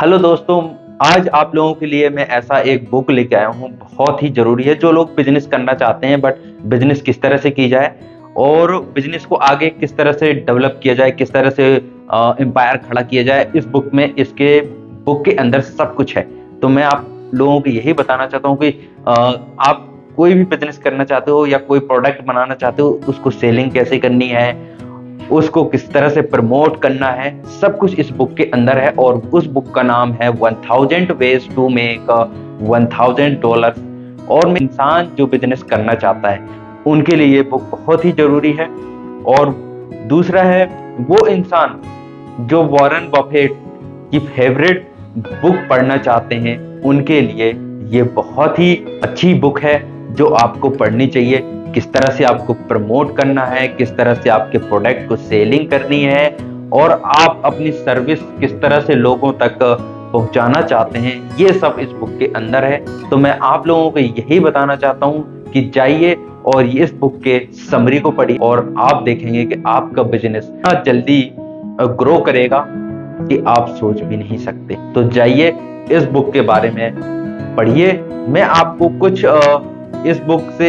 Hello दोस्तों, आज आप लोगों के लिए मैं ऐसा एक बुक लेके आया हूँ, बहुत ही ज़रूरी है। जो लोग बिजनेस करना चाहते हैं बट बिजनेस किस तरह से की जाए और बिजनेस को आगे किस तरह से डेवलप किया जाए, किस तरह से एम्पायर खड़ा किया जाए, इस बुक के अंदर सब कुछ है। तो मैं आप लोगों को यही बताना चाहता हूँ कि आप कोई भी बिजनेस करना चाहते हो या कोई प्रोडक्ट बनाना चाहते हो, उसको सेलिंग कैसे करनी है, उसको किस तरह से प्रमोट करना है, सब कुछ इस बुक के अंदर है। और उस बुक का नाम है 1000 ways to make $1000। और इंसान जो बिजनेस करना चाहता है उनके लिए ये बुक बहुत ही जरूरी है। और दूसरा है वो इंसान जो वॉरेन बफेट की फेवरेट बुक पढ़ना चाहते हैं, उनके लिए ये बहुत ही अच्छी बुक है जो आपको पढ़नी चाहिए। किस तरह से आपको प्रमोट करना है, किस तरह से आपके प्रोडक्ट को सेलिंग करनी है और आप अपनी सर्विस किस तरह से लोगों तक पहुंचाना चाहते हैं, ये सब इस बुक के अंदर है। तो मैं आप लोगों को यही बताना चाहता हूं कि जाइए और इस बुक के समरी को पढ़िए और आप देखेंगे कि आपका बिजनेस इतना जल्दी ग्रो करेगा कि आप सोच भी नहीं सकते। तो जाइए इस बुक के बारे में पढ़िए। मैं आपको कुछ इस बुक से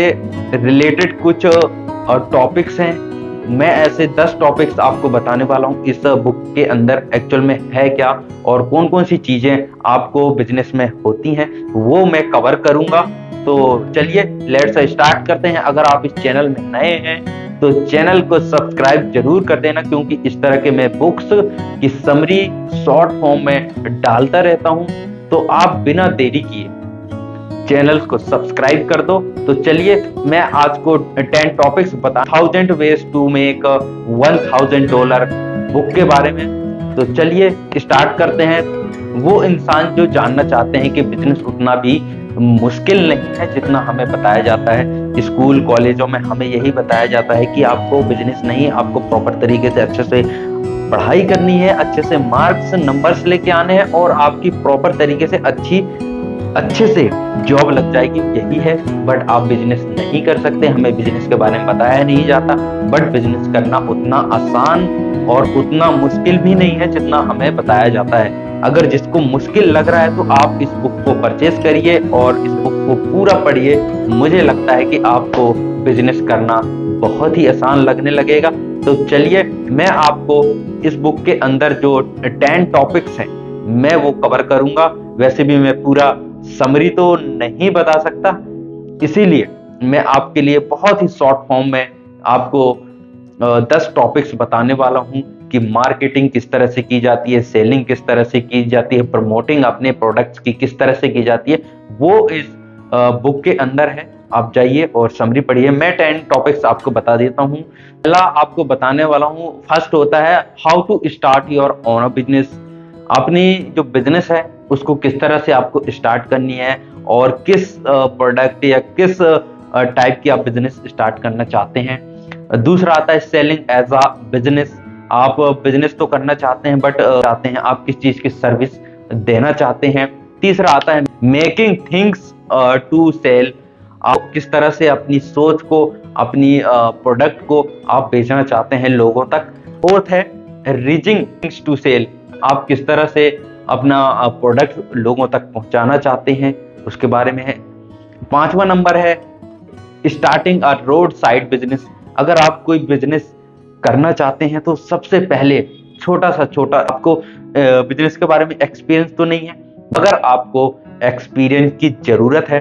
रिलेटेड कुछ टॉपिक्स हैं, मैं ऐसे 10 टॉपिक्स आपको बताने वाला हूं इस बुक के अंदर एक्चुअल में है क्या और कौन कौन सी चीजें आपको बिजनेस में होती हैं, वो मैं कवर करूंगा। तो चलिए लेट्स स्टार्ट करते हैं। अगर आप इस चैनल में नए हैं तो चैनल को सब्सक्राइब जरूर कर देना, क्योंकि इस तरह के मैं बुक्स की समरी शॉर्ट फॉर्म में डालता रहता हूं। तो आप बिना देरी किए चैनल को सब्सक्राइब कर दो। तो चलिए मैं आज को 10 टॉपिक्स बता 1000 ways to make $1000 बुक के बारे में। तो चलिए स्टार्ट करते हैं। वो इंसान जो जानना चाहते हैं कि बिजनेस उतना भी मुश्किल नहीं है जितना हमें बताया जाता है स्कूल कॉलेजों में। हमें यही बताया जाता है कि आपको बिजनेस नहीं, आपको प्रॉपर तरीके से अच्छे से पढ़ाई करनी है, अच्छे से मार्क्स नंबर्स लेके आने हैं और आपकी प्रॉपर तरीके से अच्छे से जॉब लग जाएगी, यही है। बट आप बिजनेस नहीं कर सकते, हमें बिजनेस के बारे में बताया नहीं जाता। बट बिजनेस करना उतना आसान और उतना मुश्किल भी नहीं है जितना हमें बताया जाता है। अगर जिसको मुश्किल लग रहा है तो आप इस बुक को परचेज करिए और इस बुक को पूरा पढ़िए। मुझे लगता है कि आपको बिजनेस करना बहुत ही आसान लगने लगेगा। तो चलिए मैं आपको इस बुक के अंदर जो 10 टॉपिक्स हैं मैं वो कवर करूंगा। वैसे भी मैं पूरा समरी तो नहीं बता सकता, इसीलिए मैं आपके लिए बहुत ही शॉर्ट फॉर्म में आपको 10 टॉपिक्स बताने वाला हूं कि मार्केटिंग किस तरह से की जाती है, सेलिंग किस तरह से की जाती है, प्रमोटिंग अपने प्रोडक्ट्स की किस तरह से की जाती है, वो इस बुक के अंदर है। आप जाइए और समरी पढ़िए। मैं 10 टॉपिक्स आपको बता देता हूं। पहला आपको बताने वाला हूं, फर्स्ट होता है how to start your own business. अपनी जो बिजनेस है उसको किस तरह से आपको स्टार्ट करनी है और किस प्रोडक्ट या किस टाइप की आप बिजनेस स्टार्ट करना चाहते हैं। दूसरा आता है सेलिंग एज अ बिजनेस। आप बिजनेस तो करना चाहते हैं बट चाहते हैं आप किस चीज की सर्विस देना चाहते हैं। तीसरा आता है मेकिंग थिंग्स टू सेल। आप किस तरह से अपनी सोच को, अपनी प्रोडक्ट को आप बेचना चाहते हैं लोगों तक। फोर्थ है रीचिंग थिंग्स टू सेल। आप किस तरह से अपना प्रोडक्ट लोगों तक पहुंचाना चाहते हैं, उसके बारे में है। 5वां नंबर है starting a road side business. अगर आप कोई बिजनेस करना चाहते हैं तो सबसे पहले छोटा, आपको बिजनेस के बारे में एक्सपीरियंस तो नहीं है। अगर आपको एक्सपीरियंस की जरूरत है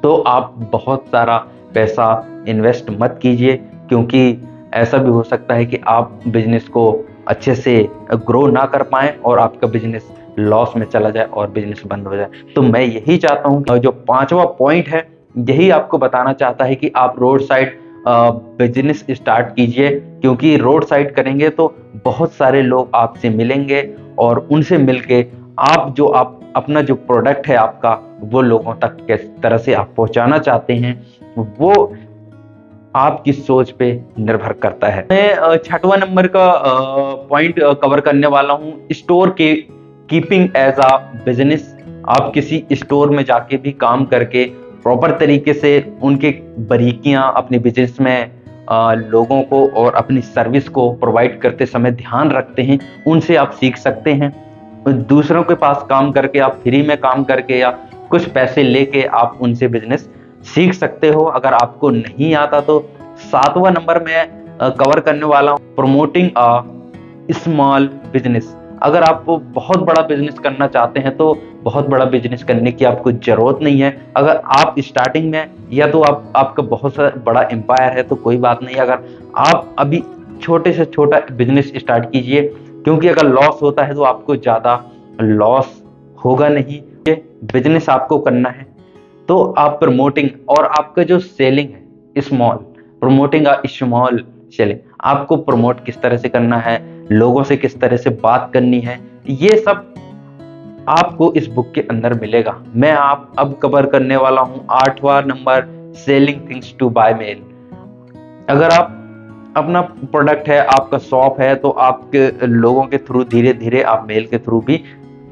तो आप बहुत सारा पैसा इन्वेस्ट मत कीजिए, क्योंकि ऐसा भी हो सकता है कि आप बिजनेस को अच्छे से ग्रो ना कर पाएं और आपका बिजनेस लॉस में चला जाए और बिजनेस बंद हो जाए। तो मैं यही चाहता हूं कि जो 5वां पॉइंट है यही आपको बताना चाहता है कि आप रोड साइड बिजनेस स्टार्ट कीजिए, क्योंकि रोड साइड करेंगे तो बहुत सारे लोग आपसे मिलेंगे और उनसे मिलके आप अपना जो प्रोडक्ट है आपका वो लोगों तक किस तरह से आप पहुंचाना चाहते हैं वो आपकी सोच पे निर्भर करता है। मैं 6वां नंबर का पॉइंट कवर करने वाला हूं, स्टोर के कीपिंग एज अ बिजनेस। आप किसी स्टोर में जाके भी काम करके प्रॉपर तरीके से उनके बारीकियां अपने बिजनेस में लोगों को और अपनी सर्विस को प्रोवाइड करते समय ध्यान रखते हैं, उनसे आप सीख सकते हैं। दूसरों के पास काम करके, आप फ्री में काम करके या कुछ पैसे लेके आप उनसे बिजनेस सीख सकते हो। अगर आपको नहीं आता तो 7वां नंबर में कवर करने वाला हूँ प्रमोटिंग अ स्मॉल बिजनेस। अगर आप बहुत बड़ा बिजनेस करना चाहते हैं तो बहुत बड़ा बिजनेस करने की आपको जरूरत नहीं है। अगर आप स्टार्टिंग में या तो आपका बहुत सा बड़ा एम्पायर है तो कोई बात नहीं। अगर आप अभी छोटे से छोटा बिजनेस स्टार्ट कीजिए, क्योंकि अगर लॉस होता है तो आपको ज्यादा लॉस होगा नहीं। ये बिजनेस आपको करना है तो आप प्रमोटिंग और आपका जो सेलिंग है small, promoting a small selling, आपको प्रमोट किस तरह से करना है, लोगों से किस तरह से बात करनी है, ये सब आपको इस बुक के अंदर मिलेगा। मैं आप अब कवर करने वाला हूं 8वां number, selling things to by mail. अगर आप अपना प्रोडक्ट है, आपका शॉप है, तो आपके लोगों के थ्रू धीरे धीरे आप मेल के थ्रू भी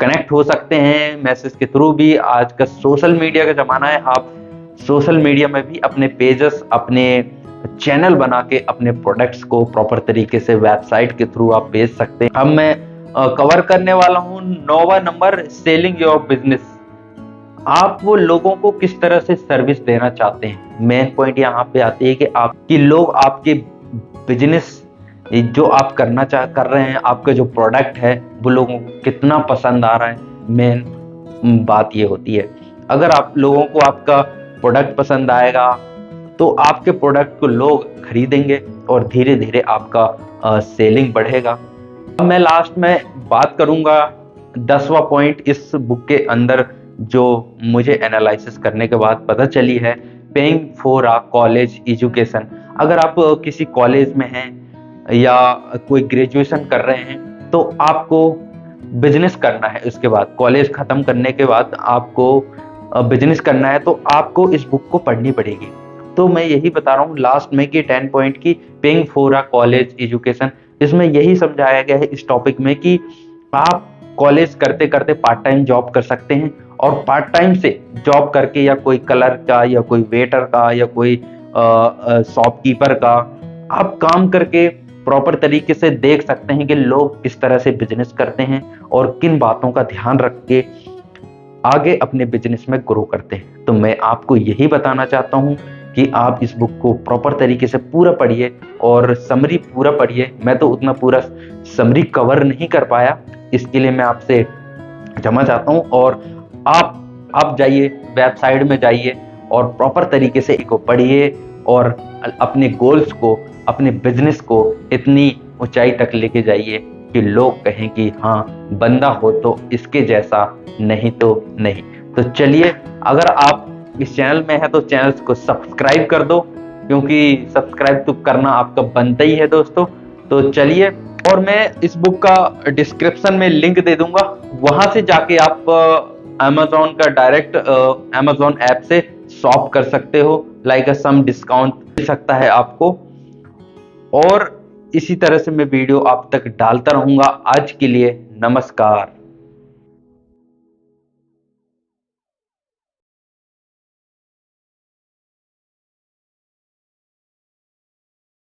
कनेक्ट हो सकते हैं, मैसेज के थ्रू भी। आज का सोशल मीडिया का जमाना है, आप सोशल मीडिया में भी अपने पेजेस, अपने चैनल बना के अपने प्रोडक्ट्स को प्रॉपर तरीके से वेबसाइट के थ्रू आप बेच सकते हैं। अब मैं कवर करने वाला हूँ 9वां नंबर, सेलिंग योर बिजनेस। आप वो लोगों को किस तरह से सर्विस देना चाहते हैं। मेन पॉइंट यहाँ पे आती है कि लोग आपके बिजनेस जो आप कर रहे हैं, आपका जो प्रोडक्ट है वो लोगों को कितना पसंद आ रहा है। मेन बात ये होती है, अगर आप लोगों को आपका प्रोडक्ट पसंद आएगा तो आपके प्रोडक्ट को लोग खरीदेंगे और धीरे धीरे आपका सेलिंग बढ़ेगा। अब मैं लास्ट में बात करूंगा 10वां पॉइंट इस बुक के अंदर जो मुझे एनालिसिस करने के बाद पता चली है, paying for a college education. अगर आप किसी कॉलेज में हैं या कोई ग्रेजुएशन कर रहे हैं तो आपको बिजनेस करना है, उसके बाद कॉलेज खत्म करने के बाद आपको बिजनेस करना है तो आपको इस बुक को पढ़नी पड़ेगी। तो मैं यही बता रहा हूँ लास्ट में कि 10 पॉइंट की paying for a college education, इसमें यही समझाया गया है इस टॉपिक में कि आप कॉलेज करते करते पार्ट टाइम जॉब कर सकते हैं, और पार्ट टाइम से जॉब करके या कोई कलर का या कोई वेटर का या कोई शॉपकीपर का आप काम करके प्रॉपर तरीके से देख सकते हैं कि लोग किस तरह से बिजनेस करते हैं और किन बातों का ध्यान रख के आगे अपने बिजनेस में ग्रो करते हैं। तो मैं आपको यही बताना चाहता हूं कि आप इस बुक को प्रॉपर तरीके से पूरा पढ़िए और समरी पूरा पढ़िए। मैं तो उतना पूरा समरी कवर नहीं कर पाया, इसके लिए मैं आपसे क्षमा चाहता हूं। और आप जाइए वेबसाइट में जाइए और प्रॉपर तरीके से इसको पढ़िए और अपने गोल्स को, अपने बिजनेस को इतनी ऊंचाई तक लेके जाइए कि लोग कहें कि हाँ, बंदा हो तो इसके जैसा, नहीं तो नहीं। तो चलिए, अगर आप इस चैनल में है तो चैनल को सब्सक्राइब कर दो, क्योंकि सब्सक्राइब तो करना आपका बनता ही है दोस्तों। तो चलिए, और मैं इस बुक का डिस्क्रिप्शन में लिंक दे दूंगा, वहां से जाके आप अमेज़न का डायरेक्ट अमेज़न ऐप से शॉप कर सकते हो। लाइक सम डिस्काउंट मिल सकता है आपको, और इसी तरह से मैं वीडियो आप तक डालता रहूंगा। आज के लिए नमस्कार।